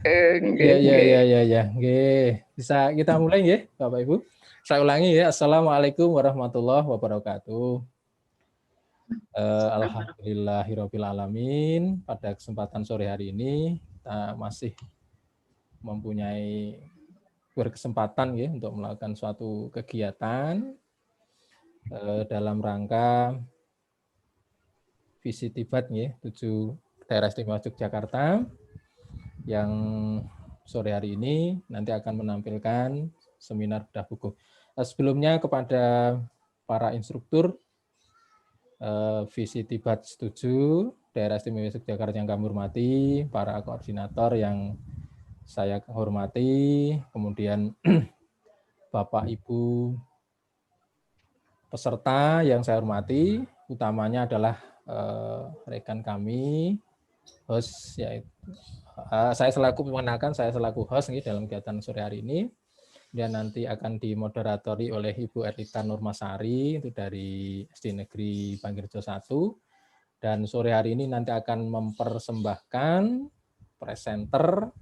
Ya, Nggih, ya, nggih. ya, ya, ya. Nggih. Bisa kita mulai ya, Bapak Ibu. Saya ulangi ya. Assalamualaikum warahmatullahi wabarakatuh. Alhamdulillahirabbil alamin. Pada kesempatan sore hari ini kita masih mempunyai berkesempatan ya untuk melakukan suatu kegiatan dalam rangka Visitibat ya, 7 Daerah Istimewa Yogyakarta yang sore hari ini nanti akan menampilkan seminar bedah buku. Sebelumnya kepada para instruktur Visitibat 7 Daerah Istimewa Yogyakarta yang kami hormati, para koordinator yang saya hormati, kemudian Bapak Ibu peserta yang saya hormati, utamanya adalah rekan kami, host, yaitu saya selaku host nih dalam kegiatan sore hari ini. Dan nanti akan dimoderatori oleh Ibu Erlita Nurmasari itu dari SD Negeri Bangirjo 1. Dan sore hari ini nanti akan mempersembahkan presenter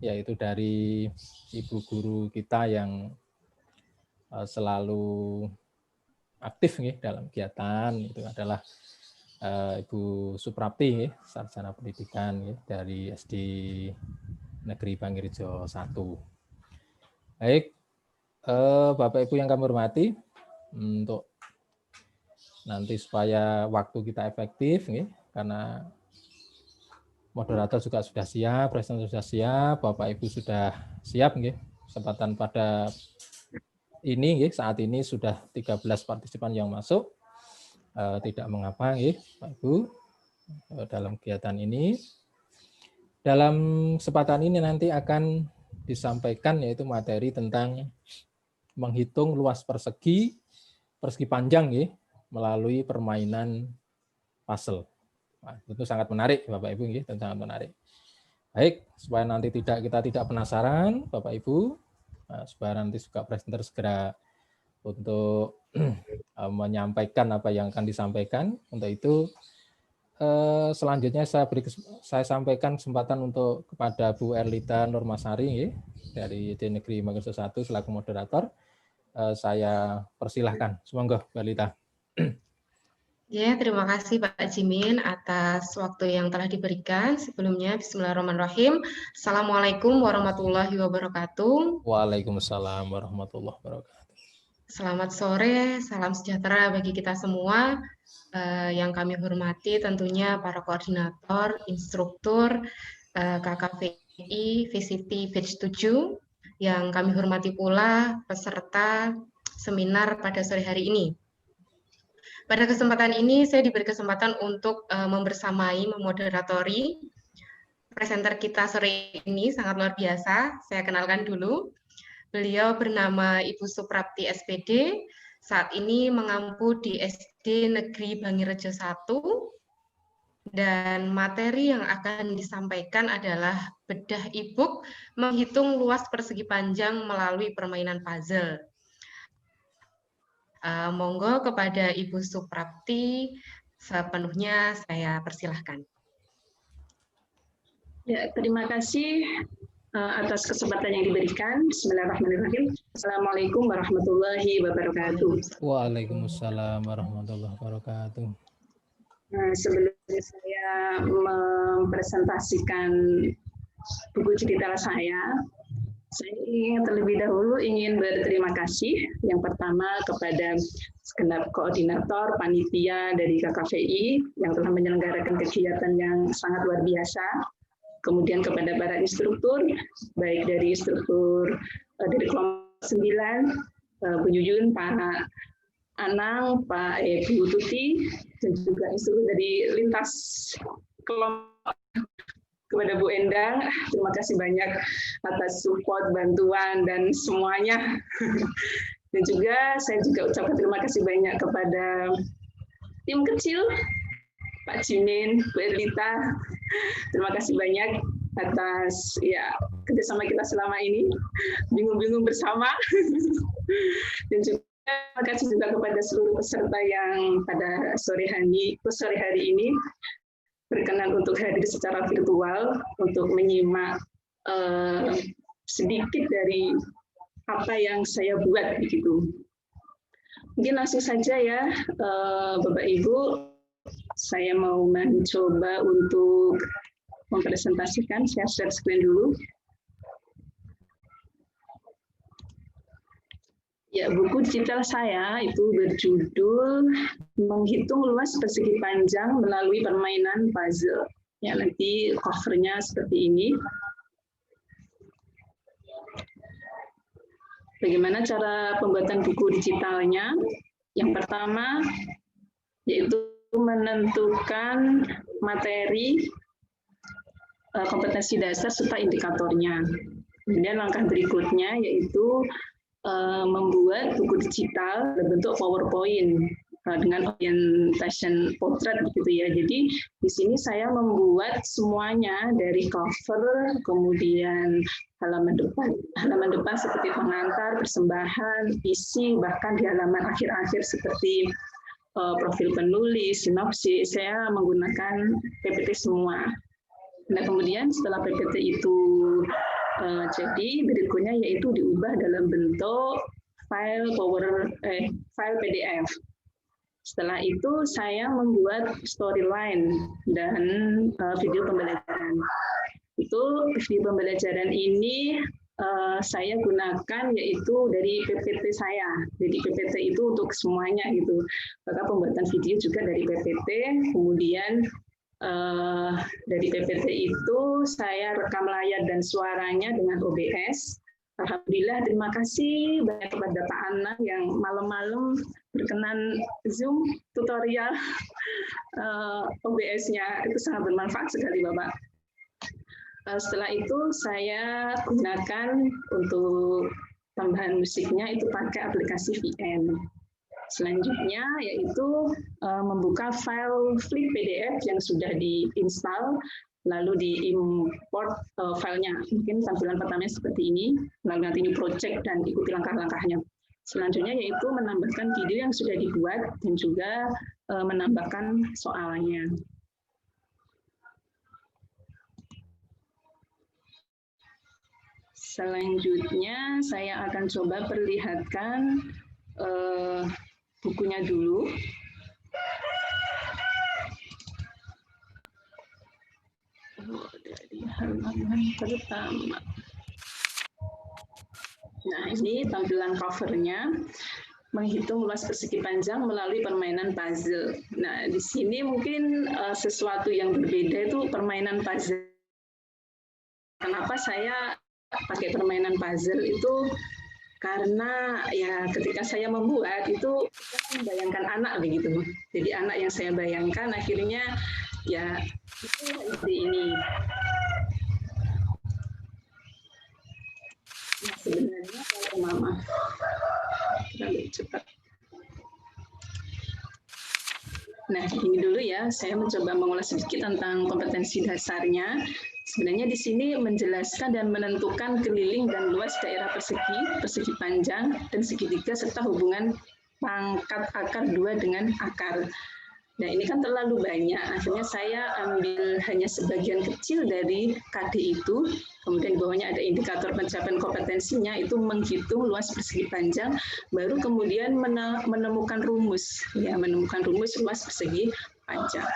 yaitu dari ibu guru kita yang selalu aktif nih dalam kegiatan, itu adalah Ibu Suprapti, sarjana pendidikan dari SD Negeri Bangirjo 1. Baik, Bapak Ibu yang kami hormati, untuk nanti supaya waktu kita efektif, karena moderator juga sudah siap, presenter sudah siap, Bapak Ibu sudah siap, kesempatan pada ini, saat ini sudah 13 partisipan yang masuk, tidak mengapa, Pak Ibu, dalam kegiatan ini. Dalam kesempatan ini nanti akan disampaikan yaitu materi tentang menghitung luas persegi panjang melalui permainan puzzle. Nah, itu sangat menarik Bapak Ibu, itu sangat menarik. Baik, supaya nanti kita tidak penasaran Bapak Ibu, supaya nanti juga presenter segera untuk menyampaikan apa yang akan disampaikan. Untuk itu selanjutnya saya sampaikan kesempatan untuk kepada Bu Erlita Nurmasari dari SD Negeri Bangirjo 1 selaku moderator. Saya persilahkan. Semoga Bu Erlita. Ya, terima kasih Pak Jimin atas waktu yang telah diberikan. Sebelumnya, bismillahirrahmanirrahim. Assalamualaikum warahmatullahi wabarakatuh. Waalaikumsalam warahmatullahi wabarakatuh. Selamat sore, salam sejahtera bagi kita semua. Yang kami hormati tentunya para koordinator, instruktur, KKVI, VCT Batch 7, yang kami hormati pula peserta seminar pada sore hari ini. Pada kesempatan ini saya diberi kesempatan untuk membersamai, memoderatori presenter kita sore ini, sangat luar biasa. Saya kenalkan dulu. Beliau bernama Ibu Suprapti SPD, saat ini mengampu di SD Negeri Bangirjo 1, dan materi yang akan disampaikan adalah bedah e-book menghitung luas persegi panjang melalui permainan puzzle. Monggo kepada Ibu Suprapti, sepenuhnya saya persilahkan. Ya, terima kasih atas kesempatan yang diberikan. Bismillahirrahmanirrahim. Assalamualaikum warahmatullahi wabarakatuh. Waalaikumsalam warahmatullahi wabarakatuh. Sebelumnya saya mempresentasikan buku cerita saya ingin terlebih dahulu berterima kasih yang pertama kepada segenap koordinator panitia dari KKVI yang telah menyelenggarakan kegiatan yang sangat luar biasa. Kemudian kepada para instruktur, baik dari instruktur dari kelompok 9, Bu Yuyun, Pak Anang, Pak Bu Tuti, dan juga instruktur dari lintas kelompok kepada Bu Endang. Terima kasih banyak atas support, bantuan, dan semuanya. Dan juga saya ucapkan terima kasih banyak kepada tim kecil, Pak Jimin, Bu Erlita, terima kasih banyak atas kerjasama kita selama ini, bingung-bingung bersama. Dan juga terima kasih juga kepada seluruh peserta yang pada sore hari ini berkenan untuk hadir secara virtual untuk menyimak sedikit dari apa yang saya buat begitu. Mungkin langsung saja ya, Bapak Ibu, saya mau mencoba untuk mempresentasikan, share screen dulu. Ya, buku digital saya itu berjudul Menghitung Luas Persegi Panjang Melalui Permainan Puzzle. Ya, nanti covernya seperti ini. Bagaimana cara pembuatan buku digitalnya? Yang pertama, yaitu menentukan materi, kompetensi dasar, serta indikatornya. Kemudian langkah berikutnya yaitu membuat buku digital berbentuk PowerPoint dengan orientation portrait gitu ya. Jadi di sini saya membuat semuanya dari cover, kemudian halaman depan seperti pengantar, persembahan, isi, bahkan di halaman akhir-akhir seperti profil penulis, sinopsis, saya menggunakan PPT semua. Nah, kemudian setelah PPT itu jadi berikutnya yaitu diubah dalam bentuk file PDF. Setelah itu saya membuat storyline dan video pembelajaran. Itu video pembelajaran ini saya gunakan yaitu dari PPT saya. Jadi PPT itu untuk semuanya gitu. Maka pembuatan video juga dari PPT, kemudian dari PPT itu saya rekam layar dan suaranya dengan OBS. Alhamdulillah, terima kasih banyak kepada Pak Anang yang malam-malam berkenan Zoom tutorial OBS-nya. Itu sangat bermanfaat sekali, Bapak. Setelah itu saya gunakan untuk tambahan musiknya itu pakai aplikasi VN. Selanjutnya yaitu membuka file Flip PDF yang sudah diinstal, lalu diimport filenya. Mungkin tampilan pertamanya seperti ini, lalu nanti new project dan ikuti langkah-langkahnya. Selanjutnya yaitu menambahkan video yang sudah dibuat dan juga menambahkan soalnya. Selanjutnya saya akan coba perlihatkan bukunya dulu. Dari halaman pertama. Nah, ini tampilan covernya. Menghitung luas persegi panjang melalui permainan puzzle. Nah, di sini mungkin sesuatu yang berbeda itu permainan puzzle. Kenapa saya pakai permainan puzzle itu? Karena ya ketika saya membuat itu saya membayangkan anak begitu. Jadi anak yang saya bayangkan akhirnya ya itu seperti ini. Nah, sebenarnya kalau Mama kita lebih cepat. Nah, ini dulu ya, saya mencoba mengulas sedikit tentang kompetensi dasarnya. Sebenarnya di sini menjelaskan dan menentukan keliling dan luas daerah persegi panjang, dan segitiga, serta hubungan pangkat akar 2 dengan akar. Nah, ini kan terlalu banyak, akhirnya saya ambil hanya sebagian kecil dari KD itu, kemudian di bawahnya ada indikator pencapaian kompetensinya, itu menghitung luas persegi panjang, baru kemudian menemukan rumus, ya, menemukan rumus luas persegi panjang.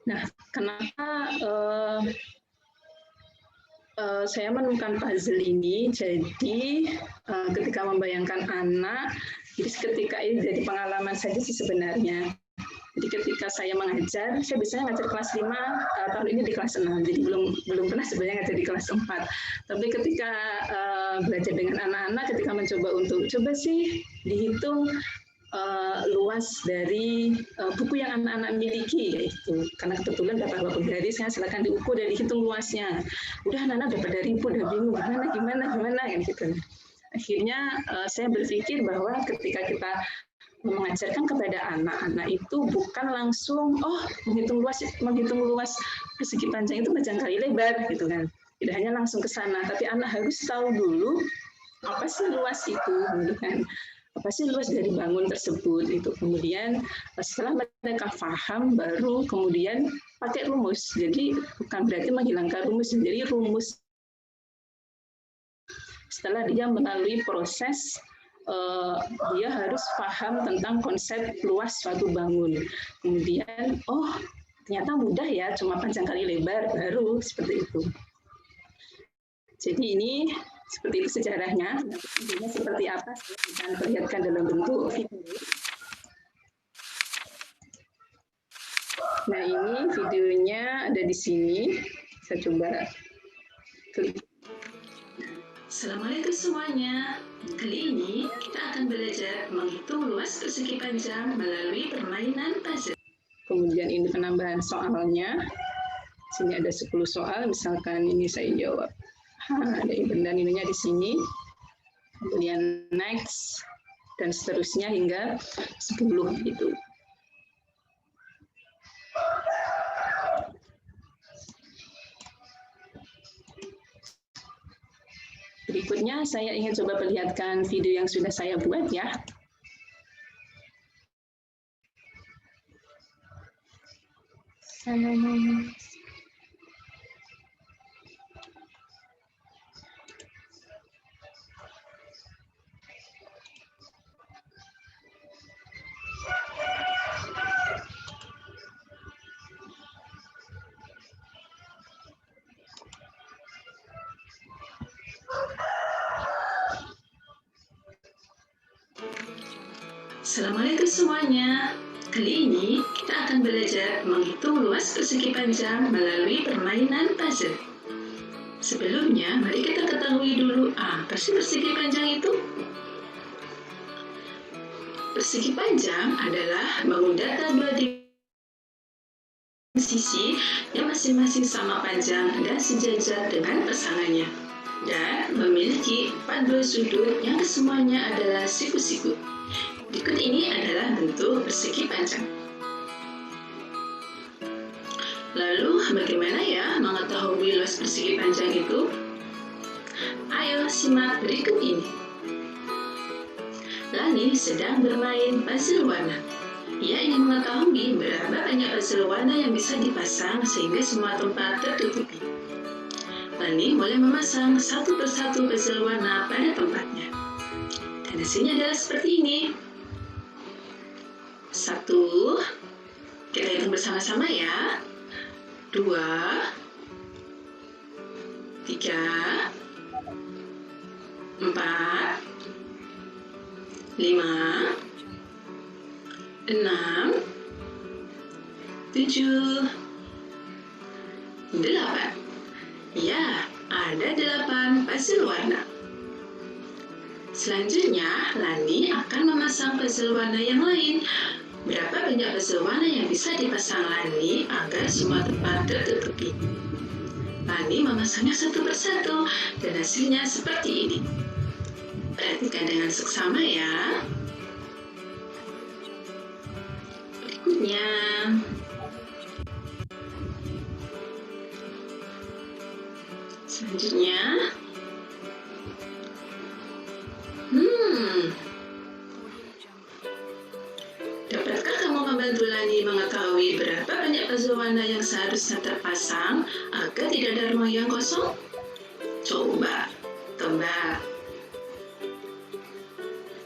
Nah, kenapa saya menemukan puzzle ini? Jadi ketika membayangkan anak, jadi ketika ini jadi pengalaman saja sih sebenarnya. Jadi ketika saya mengajar, saya biasanya ngajar kelas 5, tahun ini di kelas 6, jadi belum pernah sebenarnya ngajar di kelas 4. Tapi ketika belajar dengan anak-anak, ketika mencoba untuk coba sih dihitung luas dari buku yang anak-anak miliki, yaitu karena kebetulan Bapak-Bapak penggaris, silakan diukur dan dihitung luasnya. Udah anak-anak udah pada ribut, udah bingung gimana kan gitu. Akhirnya saya berpikir bahwa ketika kita mengajarkan kepada anak-anak itu bukan langsung menghitung luas persegi panjang itu panjang kali lebar gitu kan. Tidak hanya langsung ke sana, tapi anak harus tahu dulu apa sih luas itu gitu kan. apa sih luas dari bangun tersebut itu. Kemudian setelah mereka paham, baru kemudian pakai rumus. Jadi bukan berarti menghilangkan rumus, jadi rumus setelah dia melalui proses dia harus paham tentang konsep luas suatu bangun. Kemudian, oh ternyata mudah ya, cuma panjang kali lebar, baru seperti itu. Jadi ini seperti itu sejarahnya. Nantinya seperti apa saya akan perlihatkan dalam bentuk video. Nah ini videonya ada di sini. Saya coba klik. Assalamualaikum semuanya. Kali ini kita akan belajar menghitung luas persegi panjang melalui permainan puzzle. Kemudian ini penambahan soalnya. Sini ada 10 soal, misalkan ini saya jawab. Ada dan ininya di sini. Kemudian next dan seterusnya hingga 10 gitu. Berikutnya saya ingin coba perlihatkan video yang sudah saya buat ya. Assalamualaikum semuanya. Kali ini kita akan belajar menghitung luas persegi panjang melalui permainan puzzle. Sebelumnya, mari kita ketahui dulu apa sih persegi panjang itu? Persegi panjang adalah bangun data dua sisi yang masing-masing sama panjang dan sejajar dengan pasangannya, dan memiliki 42 sudut yang kesemuanya adalah siku-siku. Berikut ini adalah bentuk persegi panjang. Lalu bagaimana ya mengetahui luas persegi panjang itu? Ayo simak berikut ini. Lani sedang bermain puzzle warna. Ia ingin mengetahui berapa banyak puzzle warna yang bisa dipasang sehingga semua tempat tertutupi. Lani mulai memasang satu persatu puzzle warna pada tempatnya. Dan hasilnya adalah seperti ini. 1, kita hitung bersama-sama ya. 2, 3, 4, 5, 6, 7, 8. Ya, ada 8 puzzle warna. Selanjutnya, Lani akan memasang puzzle warna yang lain. Berapa banyak puzzle warna yang bisa dipasang Lani agar semua tempat tertutupi? Lani memasangnya satu persatu dan hasilnya seperti ini. Perhatikan dengan seksama ya. Berikutnya, selanjutnya, dapatkah kamu membantu Lani mengetahui berapa banyak puzzle warna yang seharusnya terpasang agar tidak ada ruang yang kosong? Coba tebak.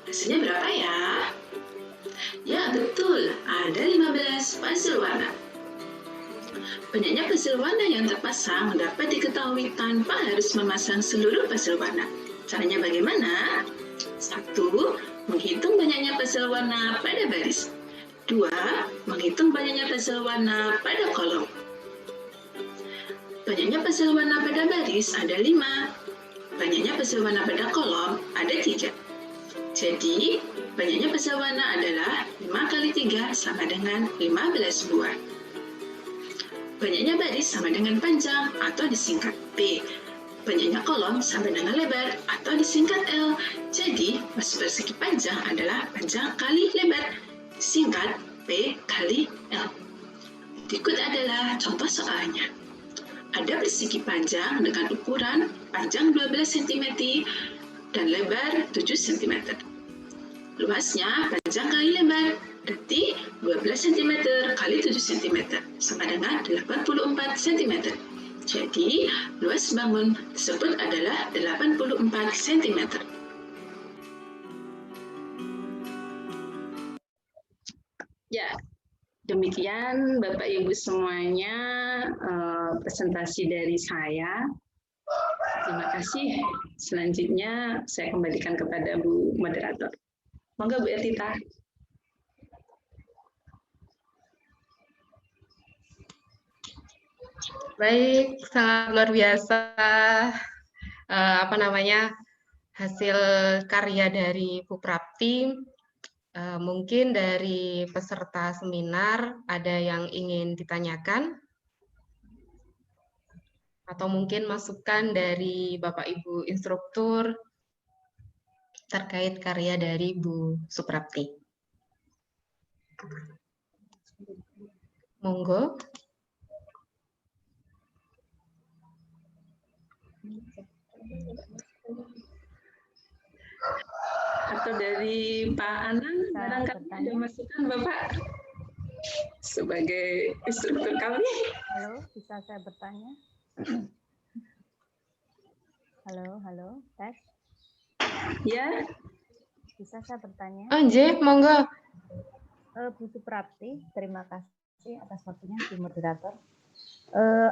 Hasilnya berapa ya? Ya betul, ada 15 puzzle warna. Banyaknya puzzle warna yang terpasang dapat diketahui tanpa harus memasang seluruh puzzle warna. Caranya bagaimana? 1. Menghitung banyaknya puzzle warna pada baris. 2. Menghitung banyaknya puzzle warna pada kolom. Banyaknya puzzle warna pada baris ada 5. Banyaknya puzzle warna pada kolom ada 3. Jadi, banyaknya puzzle warna adalah 5 kali 3 sama dengan 15 buah. Banyaknya baris sama dengan panjang atau disingkat P. Banyaknya kolom sama dengan lebar atau disingkat L. Jadi, luas persegi panjang adalah panjang kali lebar, disingkat P kali L. Berikut adalah contoh soalnya. Ada persegi panjang dengan ukuran panjang 12 cm dan lebar 7 cm. Luasnya panjang kali lebar, berarti 12 cm kali 7 cm, sama dengan 84 cm. Jadi, luas bangun tersebut adalah 84 cm. Ya, demikian Bapak Ibu semuanya presentasi dari saya. Terima kasih. Selanjutnya saya kembalikan kepada Bu Moderator. Monggo Bu Ertita. Baik, sangat luar biasa hasil karya dari Bu Prapti. Mungkin dari peserta seminar ada yang ingin ditanyakan? Atau mungkin masukan dari Bapak Ibu instruktur terkait karya dari Bu Suprapti. Monggo. Atau dari Pak Anang, barangkali ada masukan Bapak sebagai instruktur kami. Halo, bisa saya bertanya? Halo, tes. Ya. Bisa saya bertanya? Oh, nggih, monggo. Bu Suprapti, terima kasih atas waktunya, Bu Moderator.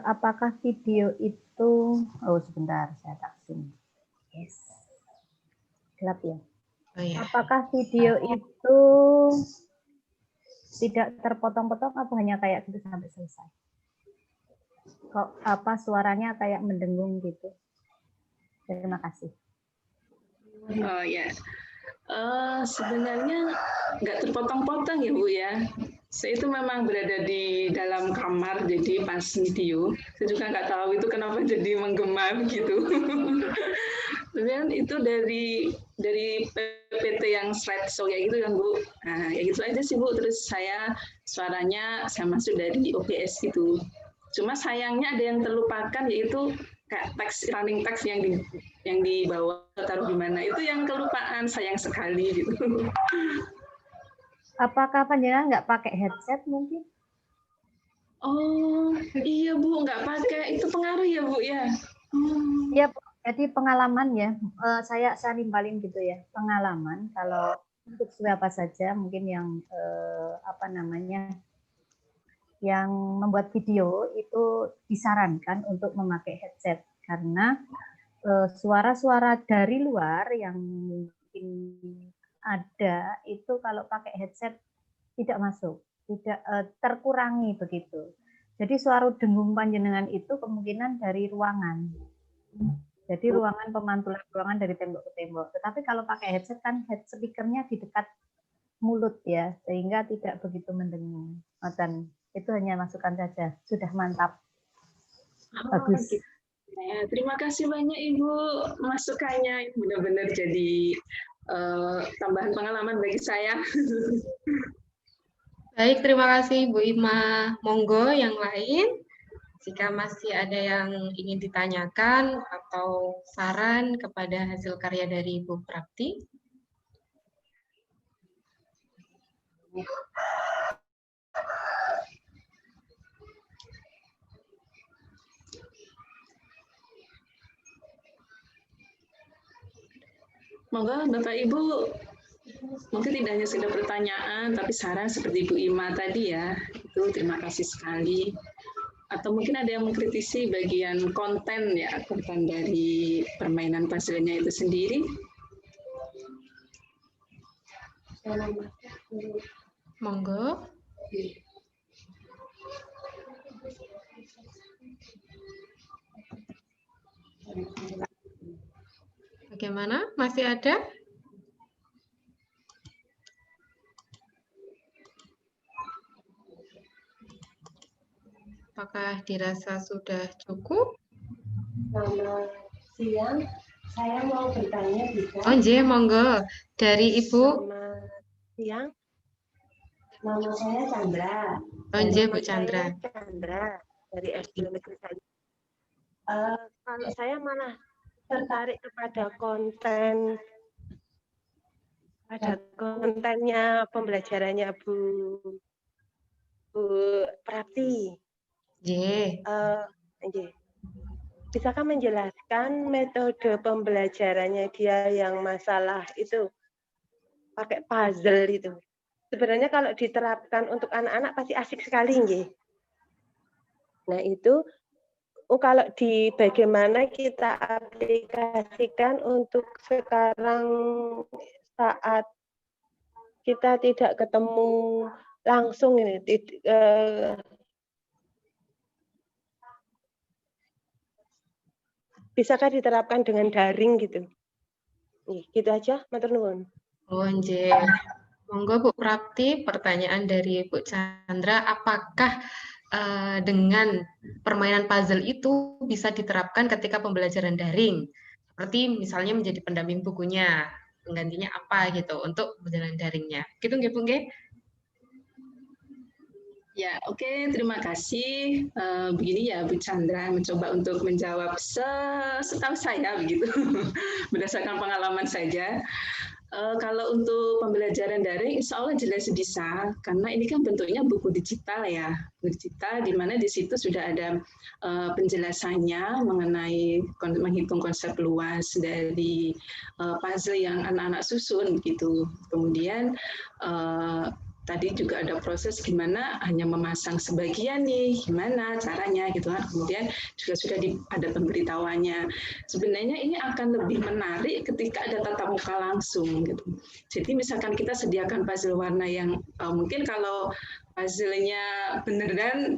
Apakah video itu, sebentar, saya taksin. Yes. Gelap ya? Oh, ya. Apakah video itu tidak terpotong-potong atau hanya kayak gitu sampai selesai? Kok suaranya kayak mendengung gitu? Terima kasih. Oh ya, sebenarnya nggak terpotong-potong ya Bu ya. Saya itu memang berada di dalam kamar, jadi pas video, saya juga nggak tahu itu kenapa jadi menggema gitu. Kemudian itu dari PPT yang slideshow ya gitu kan Bu. Nah ya gitu aja sih Bu. Terus suaranya saya masuk dari OBS gitu. Cuma sayangnya ada yang terlupakan, yaitu kayak running text yang dibawa taruh di mana, itu yang kelupaan, sayang sekali gitu. Apakah panjenengan nggak pakai headset mungkin? Oh iya Bu, nggak pakai, itu pengaruh ya Bu ya? Iya, jadi pengalaman ya, saya nimpalin gitu ya, pengalaman kalau untuk siapa saja mungkin yang yang membuat video itu disarankan untuk memakai headset karena suara-suara dari luar yang mungkin ada itu kalau pakai headset tidak masuk, tidak terkurangi begitu. Jadi suara dengung panjenengan itu kemungkinan dari ruangan. Jadi ruangan pemantulan ruangan dari tembok ke tembok. Tetapi kalau pakai headset kan speakernya di dekat mulut ya, sehingga tidak begitu mendengung. Dan itu hanya masukan saja. Sudah mantap. Bagus. Gitu. Ya, terima kasih banyak Ibu masukannya. Benar-benar jadi tambahan pengalaman bagi saya. Baik, terima kasih Bu Ima. Monggo yang lain. Jika masih ada yang ingin ditanyakan atau saran kepada hasil karya dari Bu Prapti. Monggo Bapak Ibu, mungkin tidak hanya sekedar pertanyaan, tapi saran seperti Bu Ima tadi ya, itu terima kasih sekali. Atau mungkin ada yang mengkritisi bagian konten ya, konten dari permainan puzzle-nya itu sendiri. Monggo. Bagaimana? Masih ada? Apakah dirasa sudah cukup? Selamat siang, saya mau bertanya juga. Oh, nggih, monggo. Dari Ibu. Selamat siang. Nama saya Chandra. Oh, nggih, Bu Chandra. Chandra dari SD Negeri Sari. Kalau saya malah tertarik kepada konten Pada kontennya pembelajarannya Bu Prapti. J. Bisakah menjelaskan metode pembelajarannya dia yang masalah itu pakai puzzle itu? Sebenarnya kalau diterapkan untuk anak-anak pasti asik sekali, nggih. Nah itu kalau di bagaimana kita aplikasikan untuk sekarang saat kita tidak ketemu langsung ini, bisakah diterapkan dengan daring gitu? Gitu aja, matur nuwun. Oh, nggih. Monggo Bu Prapti, pertanyaan dari Bu Chandra, apakah dengan permainan puzzle itu bisa diterapkan ketika pembelajaran daring? Seperti misalnya menjadi pendamping bukunya, penggantinya apa gitu untuk pembelajaran daringnya. Gitu nggih Bu nggih? Ya, oke, terima kasih. Begini ya Bu Chandra, mencoba untuk menjawab setahu saya begitu, berdasarkan pengalaman saja. Kalau untuk pembelajaran daring, insya Allah jelas bisa, karena ini kan bentuknya buku digital ya, buku digital di mana di situ sudah ada penjelasannya mengenai menghitung konsep luas dari puzzle yang anak-anak susun gitu. Kemudian tadi juga ada proses gimana hanya memasang sebagian nih, gimana caranya gitu kan. Kemudian juga sudah ada pemberitahuannya. Sebenarnya ini akan lebih menarik ketika ada tatap muka langsung gitu. Jadi misalkan kita sediakan puzzle warna yang mungkin kalau puzzle-nya beneran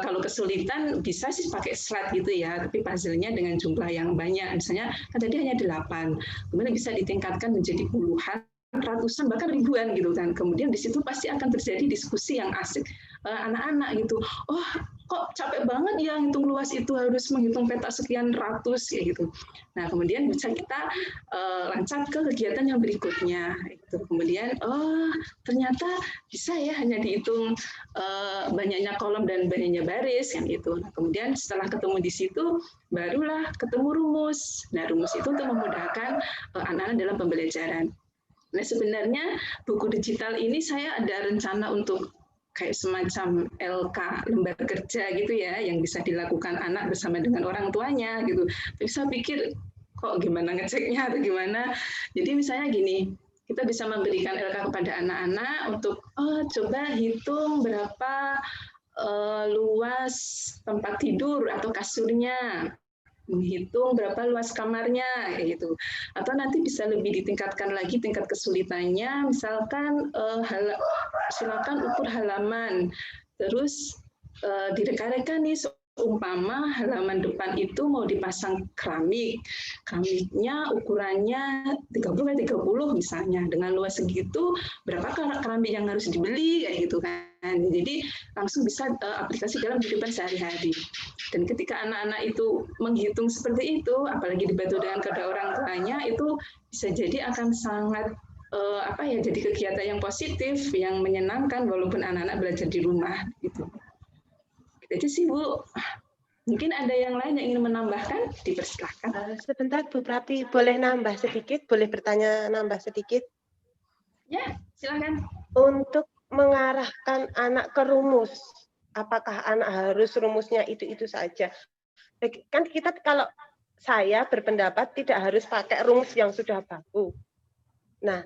kalau kesulitan bisa sih pakai slide gitu ya, tapi puzzle-nya dengan jumlah yang banyak. Misalnya kan tadi hanya 8, kemudian bisa ditingkatkan menjadi puluhan, ratusan bahkan ribuan gitu kan. Kemudian di situ pasti akan terjadi diskusi yang asik anak-anak gitu. Oh, kok capek banget ya hitung luas itu, harus menghitung peta sekian ratus kayak gitu. Nah, kemudian bisa kita lancar ke kegiatan yang berikutnya gitu. Kemudian oh, ternyata bisa ya hanya dihitung banyaknya kolom dan banyaknya baris kan gitu. Nah, kemudian setelah ketemu di situ barulah ketemu rumus. Nah, rumus itu untuk memudahkan anak-anak dalam pembelajaran. Nah, sebenarnya buku digital ini saya ada rencana untuk kayak semacam LK, lembar kerja gitu ya, yang bisa dilakukan anak bersama dengan orang tuanya gitu. Tapi saya pikir, kok gimana ngeceknya atau gimana. Jadi misalnya gini, kita bisa memberikan LK kepada anak-anak untuk, coba hitung berapa luas tempat tidur atau kasurnya, menghitung berapa luas kamarnya kayak gitu. Atau nanti bisa lebih ditingkatkan lagi tingkat kesulitannya, misalkan silakan ukur halaman, terus direka-reka nih umpama halaman depan itu mau dipasang keramiknya ukurannya 30 x 30 misalnya, dengan luas segitu berapa keramik yang harus dibeli kayak gitu kan. Jadi langsung bisa aplikasi dalam kehidupan sehari-hari. Dan ketika anak-anak itu menghitung seperti itu, apalagi dibantu dengan kedua orang tuanya, itu bisa jadi akan sangat jadi kegiatan yang positif, yang menyenangkan walaupun anak-anak belajar di rumah gitu. Itu sih Bu. Mungkin ada yang lain yang ingin menambahkan, dipersilahkan. Sebentar Bu Prapti, boleh nambah sedikit? Boleh bertanya nambah sedikit? Ya, silakan. Untuk mengarahkan anak ke rumus, apakah anak harus rumusnya itu saja? Kan kita kalau saya berpendapat tidak harus pakai rumus yang sudah baku. Nah,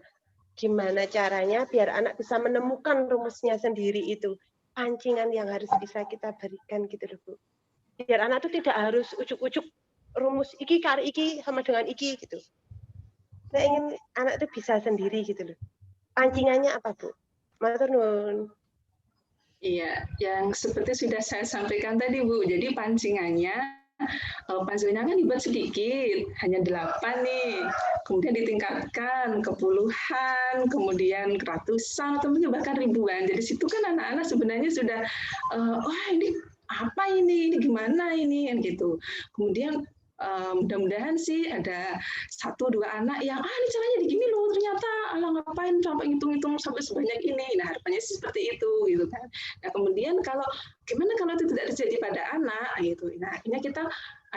gimana caranya biar anak bisa menemukan rumusnya sendiri itu? Pancingan yang harus bisa kita berikan gitu loh Bu. Biar anak itu tidak harus ujuk-ujuk rumus iki kari iki sama dengan iki gitu. Saya ingin anak itu bisa sendiri gitu loh. Pancingannya apa Bu? Matur nuwun. Iya, yang seperti sudah saya sampaikan tadi Bu. Jadi pancingannya puzzle-nya kan dibuat sedikit, hanya 8 nih. Kemudian ditingkatkan ke puluhan, kemudian ke ratusan, atau mungkin bahkan ribuan. Jadi situ kan anak-anak sebenarnya sudah, wah ini apa ini gimana ini, gitu. Kemudian mudah-mudahan sih ada 1-2 anak yang ini caranya begini loh, ternyata alah ngapain sampai ngitung-ngitung sampai sebanyak ini. Nah harapannya sih seperti itu gitu kan. Nah kemudian gimana kalau itu tidak terjadi pada anak gitu. Nah akhirnya kita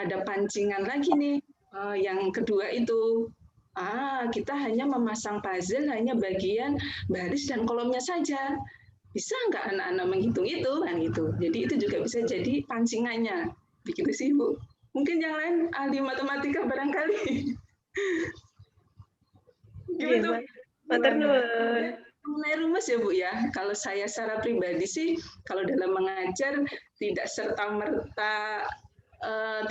ada pancingan lagi nih, yang kedua itu kita hanya memasang puzzle hanya bagian baris dan kolomnya saja. Bisa nggak anak-anak menghitung itu kan gitu. Jadi itu juga bisa jadi pancingannya. Begitu sih Bu. Mungkin yang lain ahli matematika barangkali. Gimana? Mengenai rumus ya Bu ya. Kalau saya secara pribadi sih, kalau dalam mengajar tidak serta-merta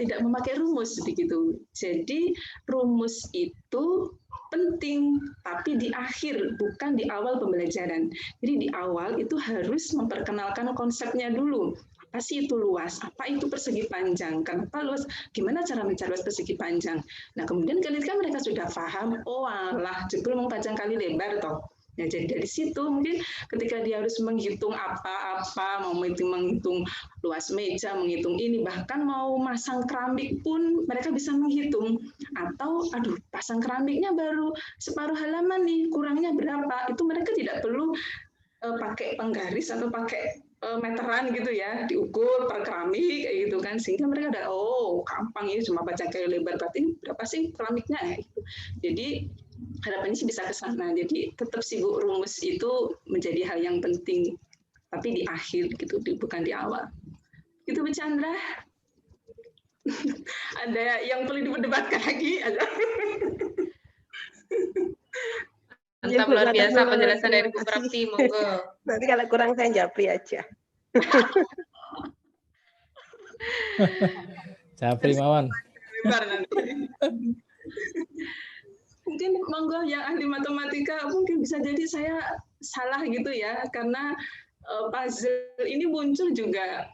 tidak memakai rumus begitu. Jadi rumus itu penting, tapi di akhir, bukan di awal pembelajaran. Jadi di awal itu harus memperkenalkan konsepnya dulu. Apa sih itu luas? Apa itu persegi panjang? Kenapa luas? Gimana cara mencari luas persegi panjang? Nah, kemudian ketika mereka sudah paham, oh alah, jebul mau panjang kali lebar toh. Nah, jadi dari situ mungkin ketika dia harus menghitung apa-apa, mau menghitung luas meja, menghitung ini, bahkan mau masang keramik pun mereka bisa menghitung. Atau, aduh, pasang keramiknya baru separuh halaman nih, kurangnya berapa? Itu mereka tidak perlu pakai penggaris atau pakai meteran gitu ya, diukur per keramik kayak gitu kan, sehingga mereka udah gampang ini cuma baca kayu lebar, berarti berapa sih keramiknya ya gitu. Jadi harapannya sih bisa ke sana. Jadi tetap sih Bu, rumus itu menjadi hal yang penting, tapi di akhir gitu, bukan di awal. Itu Bu Chandra. Ada yang perlu diperdebatkan lagi? Mantap, luar biasa penjelasan dari Bu Prapti, monggo. Nanti kalau kurang saya japri aja. Japri Mawan. Mungkin monggo yang ahli matematika, mungkin bisa jadi saya salah gitu ya, karena puzzle ini muncul juga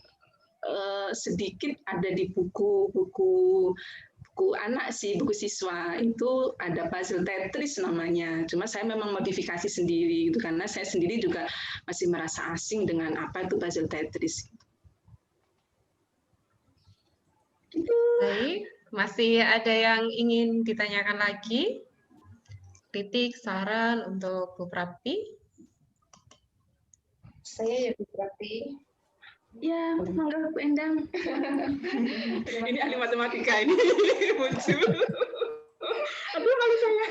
sedikit ada di buku anak sih, buku siswa itu ada puzzle Tetris namanya. Cuma saya memang modifikasi sendiri gitu, karena saya sendiri juga masih merasa asing dengan apa itu puzzle Tetris. Baik, masih ada yang ingin ditanyakan lagi? Kritik, saran untuk Bu Prapti? Saya ya Bu Prapti. Ya, monggo Bu Endang. Ini ahli matematika ini muncul. Aduh, malu saya.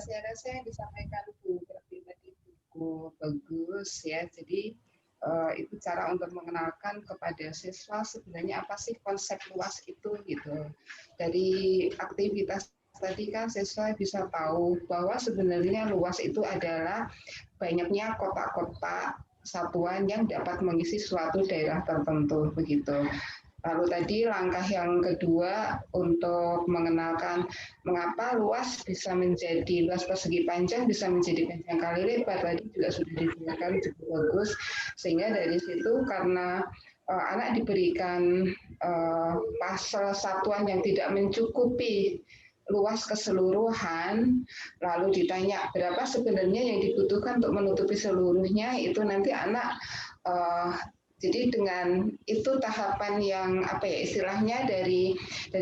Saya rasa yang disampaikan Bu Prapti tadi bagus ya. Jadi itu cara untuk mengenalkan kepada siswa sebenarnya apa sih konsep luas itu gitu. Dari aktivitas tadi kan siswa bisa tahu bahwa sebenarnya luas itu adalah banyaknya kotak-kotak satuan yang dapat mengisi suatu daerah tertentu begitu. Lalu tadi langkah yang kedua untuk mengenalkan mengapa luas bisa menjadi luas persegi panjang bisa menjadi panjang kali lebar tadi juga sudah digunakan cukup bagus, sehingga dari situ karena anak diberikan pasal satuan yang tidak mencukupi luas keseluruhan, lalu ditanya berapa sebenarnya yang dibutuhkan untuk menutupi seluruhnya, itu nanti anak jadi dengan itu tahapan yang apa ya istilahnya dari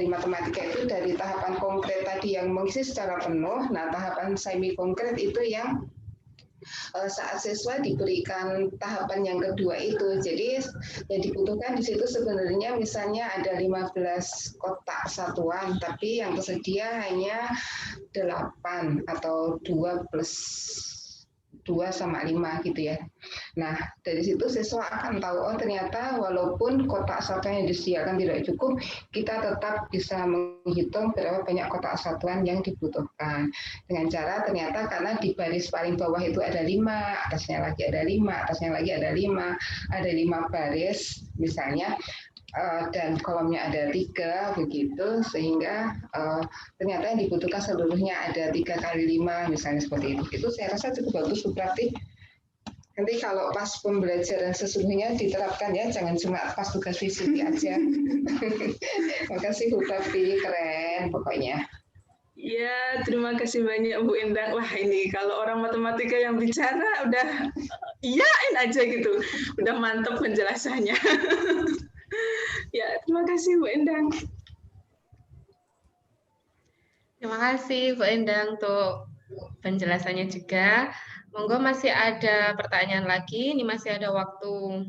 matematika itu dari tahapan konkret tadi yang mengisi secara penuh, nah tahapan semi konkret itu yang saat siswa diberikan tahapan yang kedua itu. Jadi yang dibutuhkan di situ sebenarnya misalnya ada 15 kotak satuan, tapi yang tersedia hanya 8 atau 2 plus 2 sama 5 gitu ya. Nah, dari situ siswa akan tahu, oh ternyata walaupun kotak satuan yang disediakan tidak cukup, kita tetap bisa menghitung berapa banyak kotak satuan yang dibutuhkan. Dengan cara ternyata karena di baris paling bawah itu ada 5, atasnya lagi ada 5, atasnya lagi ada 5, ada 5 baris misalnya, dan kolomnya ada 3 begitu, sehingga ternyata yang dibutuhkan seluruhnya ada 3 kali 5 misalnya seperti itu. Itu saya rasa cukup bagus Bu Prapti. Nanti kalau pas pembelajaran sesungguhnya diterapkan ya, jangan cuma pas tugas fisik aja. Makasih Bu Prapti, keren pokoknya. Ya, terima kasih banyak Bu Endang. Wah ini kalau orang matematika yang bicara udah iyain aja gitu, udah mantap penjelasannya. Ya, terima kasih Bu Endang. Terima kasih Bu Endang untuk penjelasannya juga. Monggo masih ada pertanyaan lagi. Ini masih ada waktu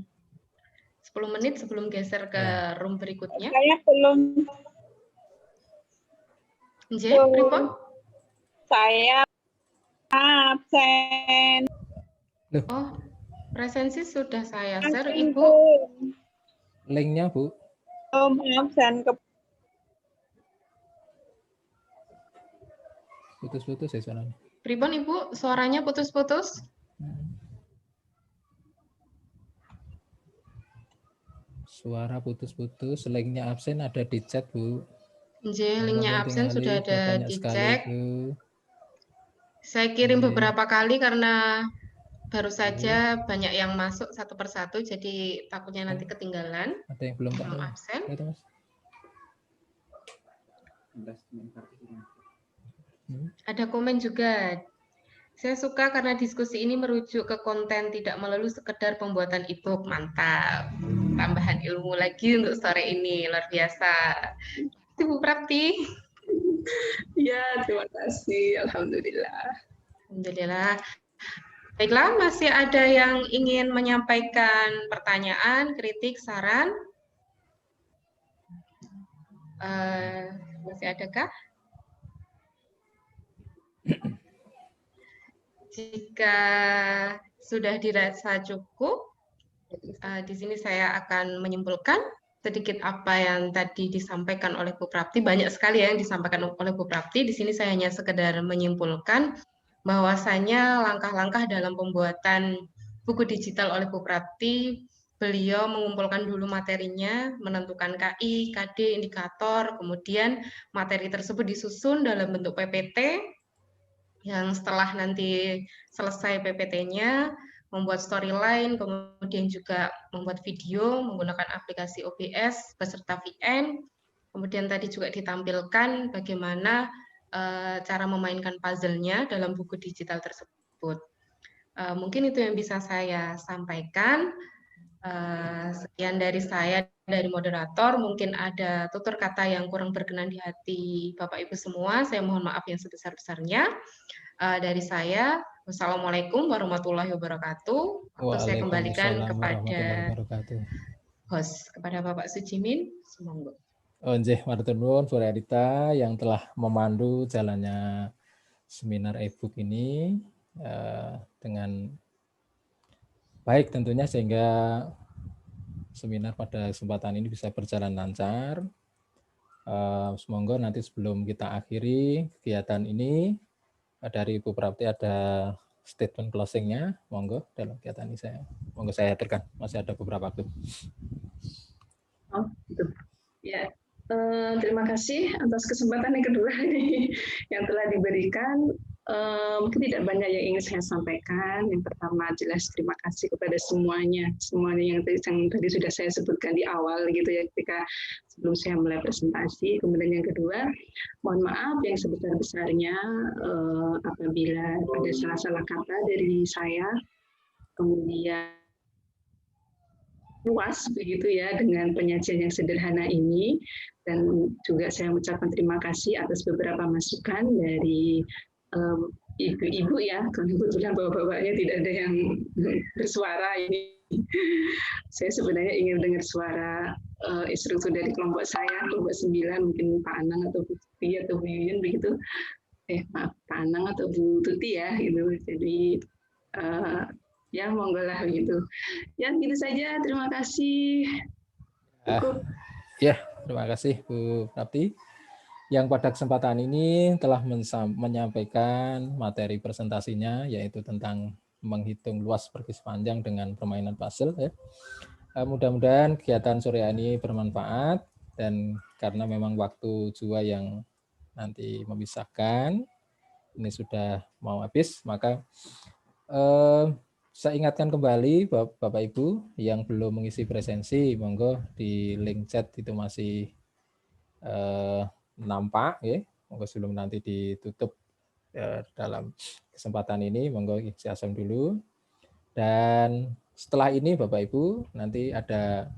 10 menit sebelum geser ke room berikutnya. Saya belum. Nggih, pripun? Saya absen. Oh, presensi sudah saya share, Absen, Ibu. Bu. Linknya, Bu. Absen ke Putus-putus ya suaranya. Pripun, Ibu? Suaranya putus-putus? Suara putus-putus, linknya absen ada di chat, Bu. Nggih, linknya absen sudah ada banyak sekali, dicek. Bu. Saya kirim Nggih. beberapa kali karena baru saja banyak yang masuk satu persatu, jadi takutnya nanti ketinggalan. Ada yang belum Pak? Absen. Itu, Mas. Ada komen juga. Saya suka karena diskusi ini merujuk ke konten, tidak melulu sekedar pembuatan e-book. Mantap. Tambahan ilmu lagi untuk sore ini, luar biasa. Ibu Prapti. Ya, terima kasih. Alhamdulillah. Alhamdulillah. Baiklah, masih ada yang ingin menyampaikan pertanyaan, kritik, saran? Masih adakah? Jika sudah dirasa cukup, di sini saya akan menyimpulkan sedikit apa yang tadi disampaikan oleh Bu Prapti. Banyak sekali yang disampaikan oleh Bu Prapti. Di sini saya hanya sekedar menyimpulkan bahwasanya langkah-langkah dalam pembuatan buku digital oleh Bu Prapti, beliau mengumpulkan dulu materinya, menentukan KI, KD, indikator, kemudian materi tersebut disusun dalam bentuk PPT, yang setelah nanti selesai PPT-nya, membuat storyline, kemudian juga membuat video menggunakan aplikasi OBS beserta VN, kemudian tadi juga ditampilkan bagaimana cara memainkan puzzle-nya dalam buku digital tersebut. Mungkin itu yang bisa saya sampaikan. Sekian dari saya, dari moderator. Mungkin ada tutur kata yang kurang berkenan di hati Bapak Ibu semua. Saya mohon maaf yang sebesar-besarnya. Dari saya, wassalamualaikum warahmatullahi wabarakatuh. Waktu saya kembalikan kepada host, kepada Bapak Sujimin. Semoga. Nggih, matur nuwun Bu Rita yang telah memandu jalannya seminar e-book ini dengan baik tentunya, sehingga seminar pada kesempatan ini bisa berjalan lancar. Semoga nanti sebelum kita akhiri kegiatan ini, dari Bu Prapti ada statement closing-nya, monggo dalam kegiatan ini saya hadirkan, masih ada beberapa waktu. Oh, gitu. Ya, terima kasih atas kesempatan yang kedua ini yang telah diberikan. Mungkin tidak banyak yang ingin saya sampaikan. Yang pertama jelas terima kasih kepada semuanya yang tadi sudah saya sebutkan di awal gitu ya, ketika sebelum saya mulai presentasi. Kemudian yang kedua, mohon maaf yang sebesar-besarnya apabila ada salah-salah kata dari saya. Kemudian luas begitu ya dengan penyajian yang sederhana ini, dan juga saya mengucapkan terima kasih atas beberapa masukan dari ibu-ibu ya, kebetulan bapak-bapaknya tidak ada yang bersuara ini. Saya sebenarnya ingin dengar suara instruktur dari kelompok saya, kelompok 9, mungkin Pak Anang atau Bu Tuti atau Bu Yuyun begitu. Maaf, Pak Anang atau Bu Tuti ya, gitu. Jadi ya monggo lah begitu. Ya gitu saja, terima kasih. Cukup. Ya, terima kasih Bu Prapti yang pada kesempatan ini telah menyampaikan materi presentasinya, yaitu tentang menghitung luas perkis panjang dengan permainan puzzle. Ya. Mudah-mudahan kegiatan sore ini bermanfaat, dan karena memang waktu juga yang nanti memisahkan, ini sudah mau habis, maka saya ingatkan kembali Bapak Ibu yang belum mengisi presensi, monggo di link chat itu masih nampak ya, monggo sebelum nanti ditutup dalam kesempatan ini, monggo isi asam dulu. Dan setelah ini Bapak Ibu nanti ada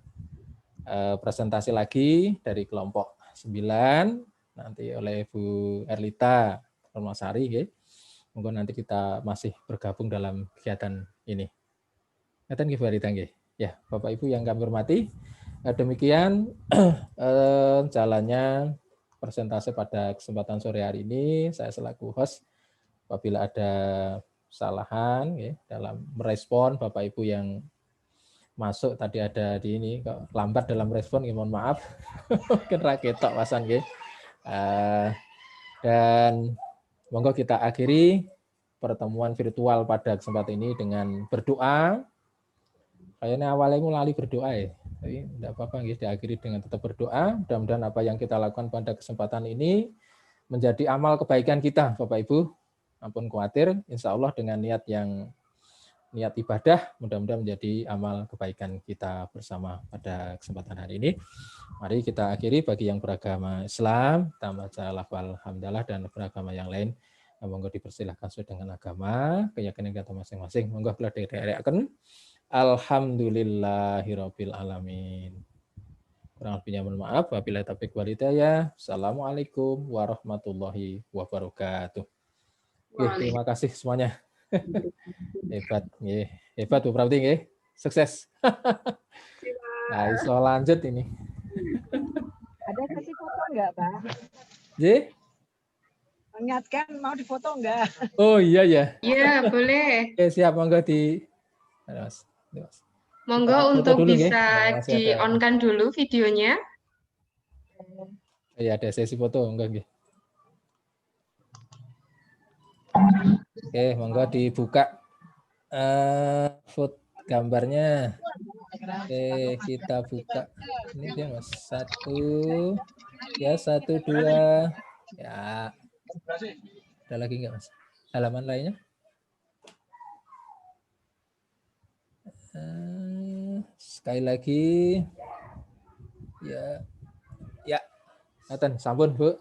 presentasi lagi dari kelompok 9 nanti oleh Bu Erlita Permasari ya. Monggo nanti kita masih bergabung dalam kegiatan ini. Ngaten nggih Bu Erlita nggih. Ya, Bapak Ibu yang kami hormati, demikian jalannya persentase pada kesempatan sore hari ini. Saya selaku host, apabila ada kesalahan ya, dalam merespon Bapak Ibu yang masuk tadi ada di ini kok lambat dalam respon, mohon maaf. Mungkin raketok pasan ya. Dan monggo kita akhiri pertemuan virtual pada kesempatan ini dengan berdoa. Kayaknya awalnya lali berdoa ya. Tapi tidak apa-apa, diakhiri dengan tetap berdoa. Mudah-mudahan apa yang kita lakukan pada kesempatan ini menjadi amal kebaikan kita, Bapak Ibu. Ampun khawatir, insya Allah dengan niat ibadah, mudah-mudahan menjadi amal kebaikan kita bersama pada kesempatan hari ini. Mari kita akhiri bagi yang beragama Islam, tambah lafal hamdalah, dan beragama yang lain. Monggo dipersilahkan sesuai dengan agama, keyakinan kita masing-masing. Monggo kelah direkan. Alhamdulillahirabbil alamin. Kurang lebihnya mohon maaf. Wabillahi taufiq wal hidayah. Assalamualaikum warahmatullahi wabarakatuh. Terima kasih semuanya. Hebat, hebat Bu Prapti, sukses. Nah, iso lanjut ini. Ada sesi foto enggak, Pak? Mengingatkan mau difoto enggak? Oh iya ya. Iya, boleh. Oke, siap, monggo di. Monggo untuk dulu, bisa di-on-kan dulu videonya. Iya, ada sesi foto, enggak. Oke, monggo dibuka foto gambarnya. Oke, kita buka. Ini dia Mas. 1, ya 1, 2, ya. Ada lagi enggak Mas? Halaman lainnya? Sekali lagi. Ya. Ya. Ngaten, sampun Bu.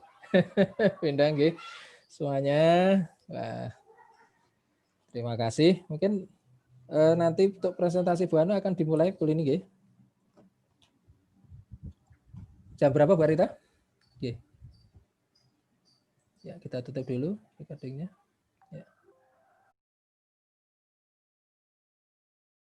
Pindah nggih. Semuanya. Wah. Terima kasih. Mungkin nanti untuk presentasi Bu Anu akan dimulai pukul ini nggih. Jam berapa, Mbak Rita? Oke. Ya, kita tutup dulu recording-nya.